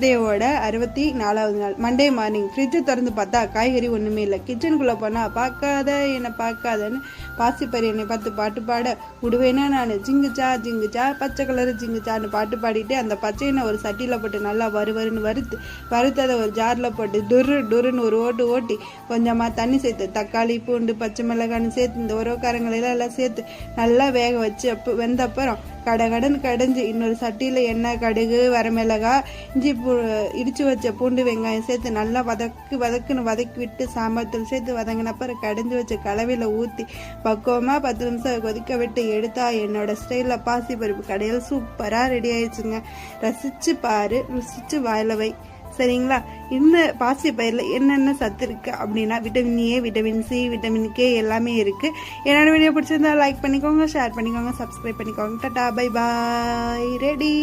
டேவோட 64வது நாள் Monday morning. ஃப்ரிட்ஜை திறந்து பார்த்தா காய்கறி ஒன்றுமே இல்லை. கிச்சனுக்குள்ளே போனால் பார்க்காத என்னை பார்க்காதன்னு பாசிப்பறி என்னை பார்த்து பாட்டு பாட விடுவேன்னா நான் ஜிங்குச்சா ஜிங்குச்சா பச்சை கலரு ஜிங்குச்சான்னு பாட்டு பாடிட்டு அந்த பச்சையினை ஒரு சட்டியில் போட்டு நல்லா வறுவருன்னு வறுத்ததை ஒரு ஜாரில் போட்டு டுருன்னு ஒரு ஓட்டி கொஞ்சமாக தண்ணி சேர்த்து தக்காளி பூண்டு பச்சை மிளகான்னு சேர்த்து இந்த உறவுக்காரங்களெல்லாம் எல்லாம் சேர்த்து நல்லா வேக வச்சு வெந்தப்புறம் கடன்னு கடைஞ்சி இன்னொரு சட்டியில் எண்ணெய் கடுகு வரமிளகா இஞ்சி இடித்து வச்ச பூண்டு வெங்காயம் சேர்த்து நல்லா வதக்குன்னு வதக்கி விட்டு சாம்பார் தூள் சேர்த்து வதங்கினப்பறம் கடைஞ்சி வச்ச கலவையில் ஊற்றி பக்குவமாக 10 நிமிஷம் கொதிக்க விட்டு எடுத்தா என்னோட ஸ்டைலில் பாசிப்பருப்பு கடையில் சூப்பராக ரெடி ஆயிடுச்சுங்க. ரசித்து பாரு, ருசித்து வாயிலவை. சரிங்களா? இந்த பாசிப்பயிரில் என்னென்ன சத்து இருக்குது அப்படின்னா vitamin A, vitamin C, vitamin K எல்லாமே இருக்குது. என்னோட வீடியோ பிடிச்சிருந்தா லைக் பண்ணிக்கோங்க, ஷேர் பண்ணிக்கோங்க, சப்ஸ்கிரைப் பண்ணிக்கோங்க. Tata, bye bye, ready.